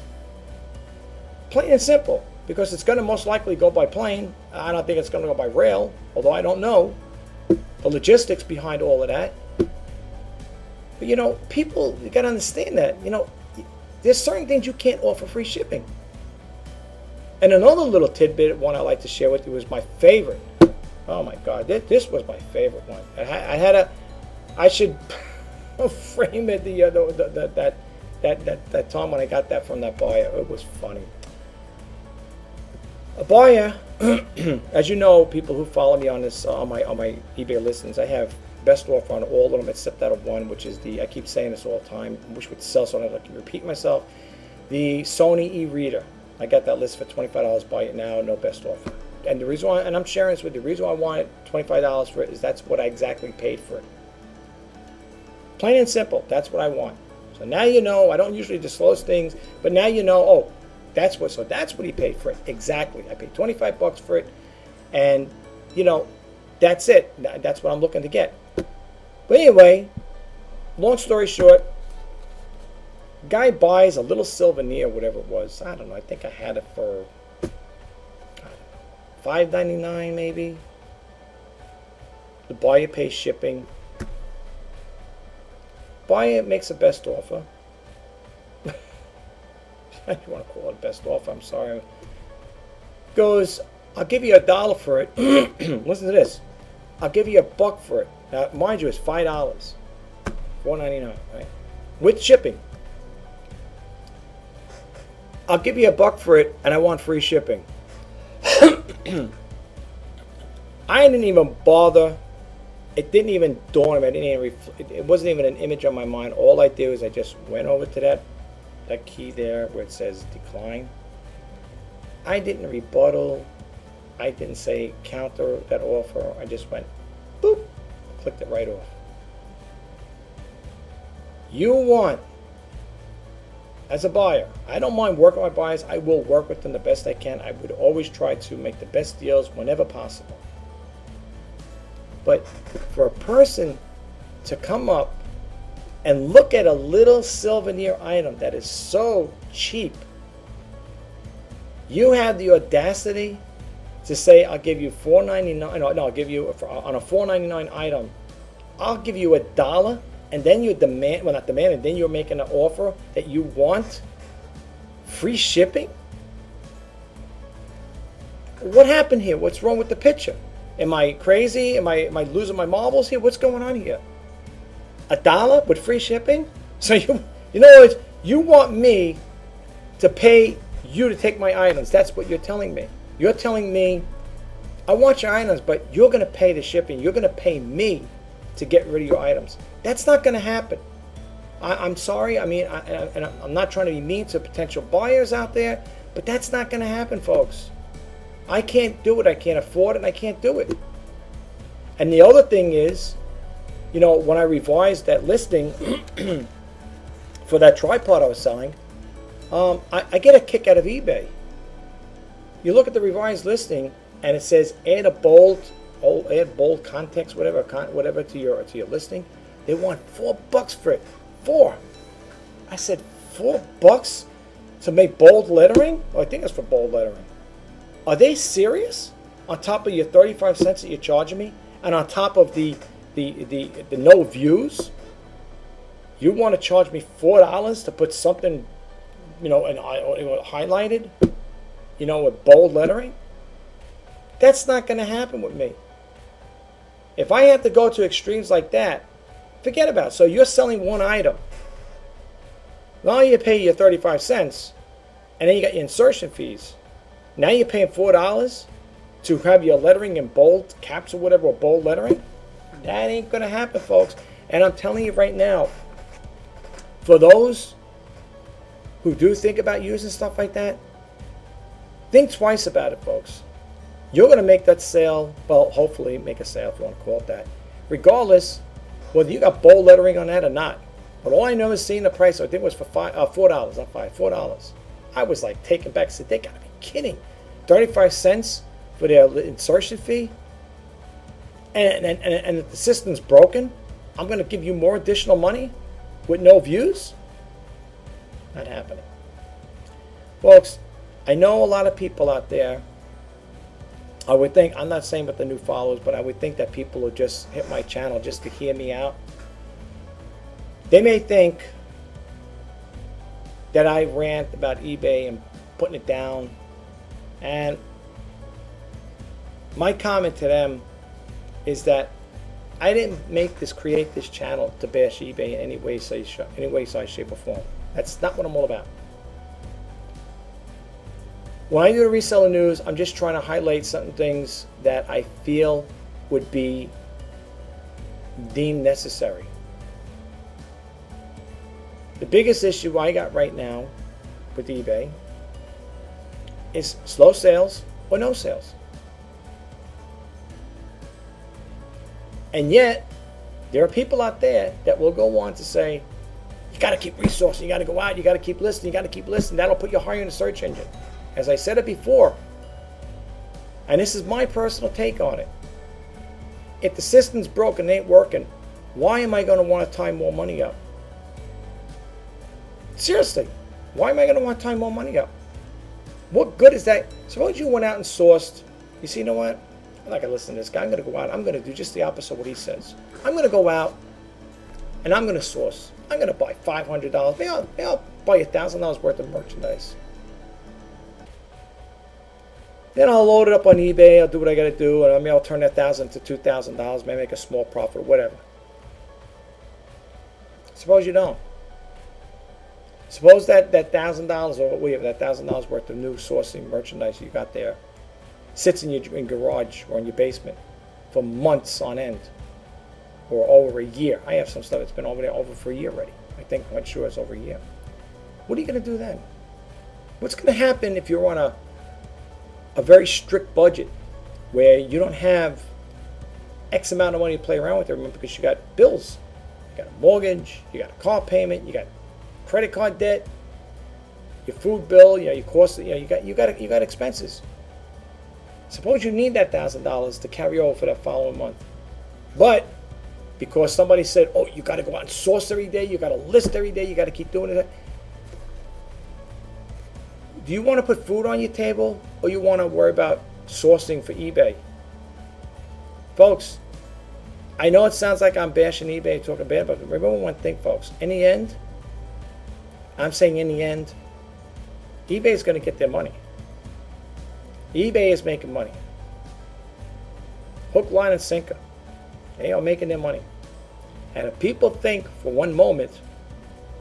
Plain and simple. Because it's going to most likely go by plane. I don't think it's going to go by rail, although I don't know the logistics behind all of that. But, you know, people, you got to understand that. You know, there's certain things you can't offer free shipping. And another little tidbit, one I like to share with you, is my favorite. Oh my God, this was my favorite one. I should frame it that time when I got that from that buyer. It was funny. A buyer, as you know, people who follow me on this on my eBay listings, I have best offer on all of them except that of one, which is I keep saying this all the time, I wish would sell, so I don't have to repeat myself. The Sony e-reader. I got that list for $25. Buy it now, no best offer. And the reason why, and I'm sharing this with you, the reason why I wanted $25 for it is that's what I exactly paid for it. Plain and simple. That's what I want. So now you know. I don't usually disclose things, but now you know. Oh. That's what he paid for it. Exactly. I paid $25 for it. And, you know, that's it. That's what I'm looking to get. But anyway, long story short, guy buys a little souvenir, whatever it was. I don't know. I think I had it for $5.99 maybe. The buyer pays shipping. Buyer makes a best offer. I don't want to call it best offer, I'm sorry. Goes, I'll give you $1 for it. Listen to this. I'll give you $1 for it. Now, mind you, it's $5. $4.99, right? With shipping. I'll give you $1 for it, and I want free shipping. I didn't even bother. It didn't even dawn on me. It wasn't even an image on my mind. All I did was I just went over to that key there where it says decline. I didn't rebuttal. I didn't say counter that offer. I just went boop, clicked it right off. You want, as a buyer, I don't mind working with my buyers. I will work with them the best I can. I would always try to make the best deals whenever possible. But for a person to come up and look at a little souvenir item that is so cheap, you have the audacity to say, I'll give you $4.99. No, I'll give you, on a $4.99 item, I'll give you $1, and then you demand, well, not demand, and then you're making an offer that you want free shipping? What happened here? What's wrong with the picture? Am I crazy? Am I losing my marbles here? What's going on here? $1 with free shipping? So you know, you want me to pay you to take my items. That's what you're telling me. You're telling me, I want your items, but you're going to pay the shipping. You're going to pay me to get rid of your items. That's not going to happen. I'm sorry. I mean, and I'm not trying to be mean to potential buyers out there, but that's not going to happen, folks. I can't do it. I can't afford it, and I can't do it. And the other thing is, you know, when I revised that listing for that tripod I was selling, I get a kick out of eBay. You look at the revised listing, and it says add bold context, whatever to your listing. They want $4 for it. 4. I said $4 to make bold lettering? Oh, I think it's for bold lettering. Are they serious? On top of your 35 cents that you're charging me, and on top of the no views, you want to charge me $4 to put something, you know, highlighted, you know, with bold lettering? That's not going to happen with me. If I have to go to extremes like that, forget about it. So you're selling one item. Not only you pay your 35 cents, and then you got your insertion fees. Now you're paying $4 to have your lettering in bold caps or whatever, or bold lettering. That ain't going to happen, folks. And I'm telling you right now, for those who do think about using stuff like that, think twice about it, folks. You're going to make that sale, well, hopefully make a sale if you want to call it that, regardless whether you got bold lettering on that or not. But all I know is seeing the price, I think it was for $4, not $5, $4. I was like taken back, said, they got to be kidding. 35 cents for their insertion fee? And if the system's broken, I'm going to give you more additional money with no views? Not happening. Folks, I know a lot of people out there, I would think, I'm not saying with the new followers, but I would think that people who just hit my channel just to hear me out, they may think that I rant about eBay and putting it down. And my comment to them is that I didn't create this channel to bash eBay in any way, size, shape, or form. That's not what I'm all about. When I do the reseller news, I'm just trying to highlight certain things that I feel would be deemed necessary. The biggest issue I got right now with eBay is slow sales or no sales. And yet, there are people out there that will go on to say, you got to keep resourcing, you got to go out, you got to keep listing, you got to keep listing. That'll put you higher in the search engine. As I said it before, and this is my personal take on it. If the system's broken, it ain't working, why am I going to want to tie more money up? Seriously, why am I going to want to tie more money up? What good is that? Suppose you went out and sourced, you see, you know what? I'm not going to listen to this guy. I'm going to go out. I'm going to do just the opposite of what he says. I'm going to go out and I'm going to source. I'm going to buy $500. Maybe I'll buy $1,000 worth of merchandise. Then I'll load it up on eBay. I'll do what I got to do, and maybe I'll turn that $1,000 to $2,000. Maybe make a small profit or whatever. Suppose you don't. Suppose that $1,000 or whatever, that $1,000 worth of new sourcing merchandise you got there sits in your garage or in your basement for months on end, or over a year. I have some stuff that's been over there for a year already. I'm sure it's over a year. What are you going to do then? What's going to happen if you're on a very strict budget where you don't have X amount of money to play around with, remember, because you got bills, you got a mortgage, you got a car payment, you got credit card debt, your food bill, you know, your cost, you know, you got expenses. Suppose you need that $1,000 to carry over for that following month, but because somebody said, "Oh, you got to go out and source every day, you got to list every day, you got to keep doing it." Do you want to put food on your table, or you want to worry about sourcing for eBay? Folks, I know it sounds like I'm bashing eBay, talking bad, but remember one thing, folks. In the end, I'm saying in the end, eBay is going to get their money. eBay is making money. Hook, line, and sinker. They are making their money. And if people think for one moment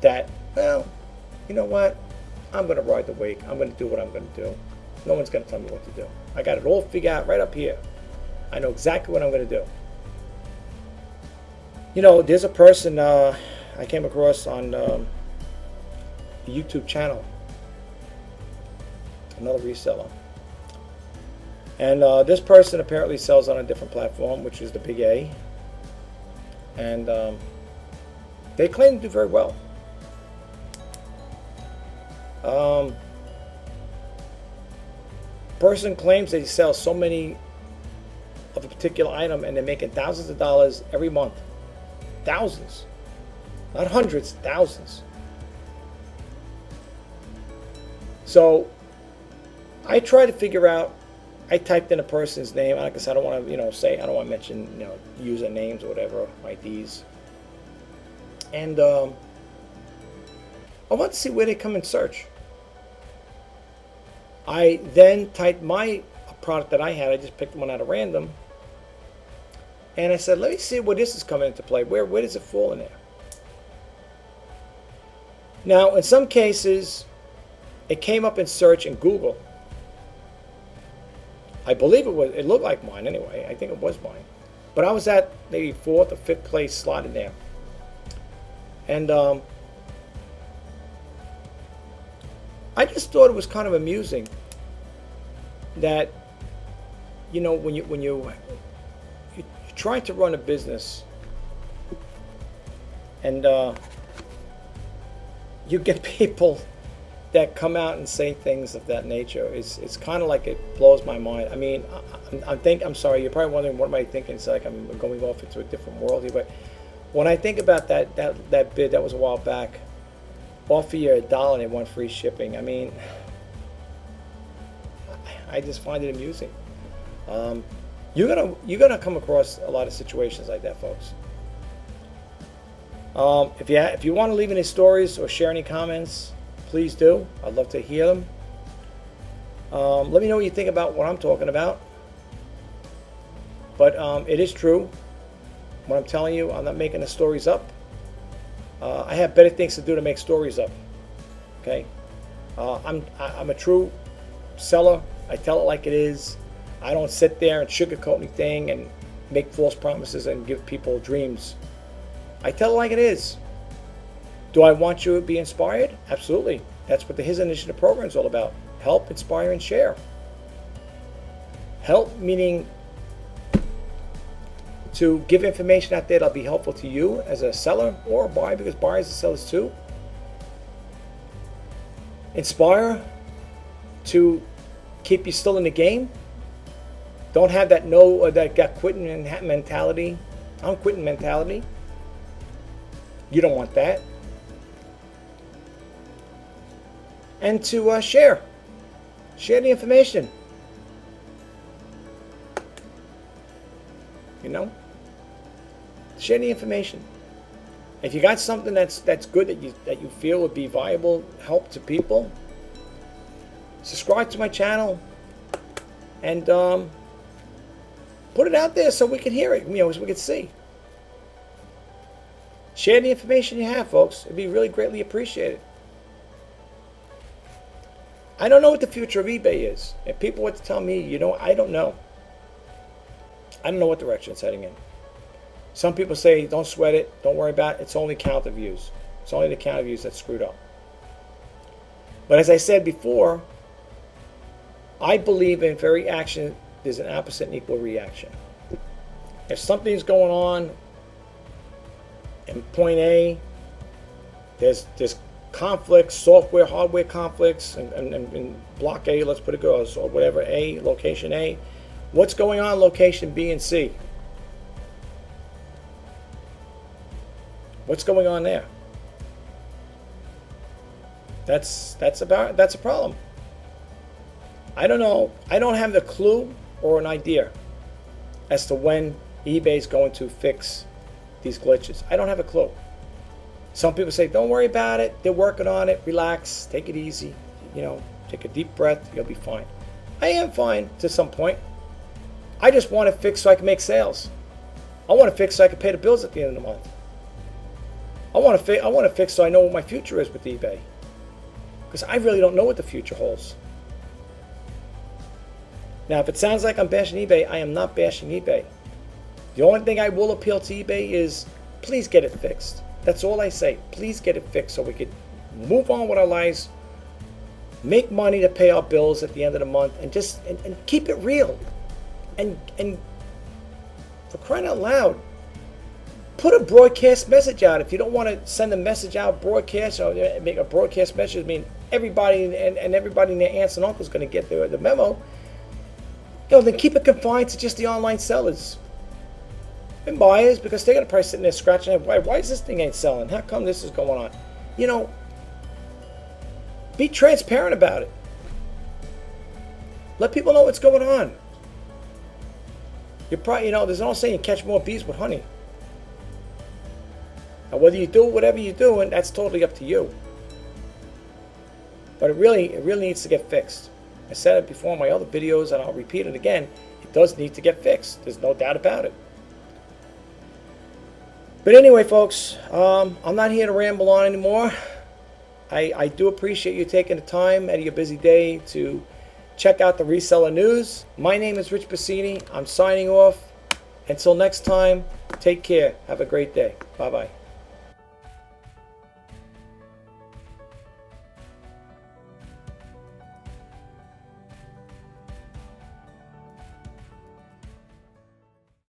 that, well, you know what? I'm going to ride the wave. I'm going to do what I'm going to do. No one's going to tell me what to do. I got it all figured out right up here. I know exactly what I'm going to do. You know, there's a person, I I came across on the YouTube channel, another reseller. And this person apparently sells on a different platform, which is the Big A. And they claim to do very well. Person claims that he sells so many of a particular item and they're making thousands of dollars every month. Thousands. Not hundreds, thousands. So I try to figure out, I typed in a person's name, because I don't want to, say, I don't want to mention, user names or whatever, IDs. And I want to see where they come in search. I then typed my product that I had. I just picked one out of random. And I said, let me see where this is coming into play. Where does it fall in there? Now, in some cases, it came up in search in Google. I believe it looked like mine anyway. I think it was mine. But I was at maybe 4th or 5th place slot in there. And I just thought it was kind of amusing that, when you're trying to run a business and you get people that come out and say things of that nature. It's kind of like it blows my mind. I mean, I'm sorry, you're probably wondering what am I thinking. It's like I'm going off into a different world here. But when I think about that bid, that was a while back, offer you $1 and they want free shipping. I mean, I just find it amusing. You're gonna come across a lot of situations like that, folks. If you want to leave any stories or share any comments, please do. I'd love to hear them. Let me know what you think about what I'm talking about. But it is true. What I'm telling you, I'm not making the stories up. I have better things to do to make stories up. Okay? I'm a true seller. I tell it like it is. I don't sit there and sugarcoat anything and make false promises and give people dreams. I tell it like it is. Do I want you to be inspired? Absolutely. That's what the His Initiative program is all about. Help, inspire, and share. Help meaning to give information out there that'll be helpful to you as a seller or a buyer, because buyers and sellers too. Inspire to keep you still in the game. Don't have that that quitting mentality. I'm quitting mentality. You don't want that. And to share the information. Share the information. If you got something that's good that you feel would be viable help to people, subscribe to my channel and put it out there so we can hear it, so we can see. Share the information you have, folks. It'd be really greatly appreciated. I don't know what the future of eBay is. If people were to tell me, I don't know. I don't know what direction it's heading in. Some people say, don't sweat it, don't worry about it. It's only count of views. It's only the count of views that's screwed up. But as I said before, I believe in every action, there's an opposite and equal reaction. If something's going on in point A, there's conflicts, software, hardware conflicts, and block A, let's put it goes, or whatever, A, location A. What's going on location B and C? What's going on there? That's a problem. I don't know. I don't have the clue or an idea as to when eBay is going to fix these glitches. I don't have a clue. Some people say, don't worry about it. They're working on it. Relax. Take it easy. Take a deep breath. You'll be fine. I am fine to some point. I just want to fix so I can make sales. I want to fix so I can pay the bills at the end of the month. I want to fix so I know what my future is with eBay. Because I really don't know what the future holds. Now, if it sounds like I'm bashing eBay, I am not bashing eBay. The only thing I will appeal to eBay is, please get it fixed. That's all I say. Please get it fixed so we can move on with our lives, make money to pay our bills at the end of the month, and just and keep it real. And for crying out loud, put a broadcast message out. If you don't want to send a message out broadcast or make a broadcast message, I mean everybody and everybody and their aunts and uncles going to get the memo. Then keep it confined to just the online sellers and buyers, because they're going to probably sitting there scratching their, why is this thing ain't selling? How come this is going on? Be transparent about it. Let people know what's going on. You're probably, there's an old saying, you catch more bees with honey. Now, whether you do whatever you're doing, that's totally up to you. But it really needs to get fixed. I said it before in my other videos, and I'll repeat it again. It does need to get fixed. There's no doubt about it. But anyway, folks, I'm not here to ramble on anymore. I do appreciate you taking the time out of your busy day to check out the reseller news. My name is Rich Pasini. I'm signing off. Until next time, take care. Have a great day. Bye-bye.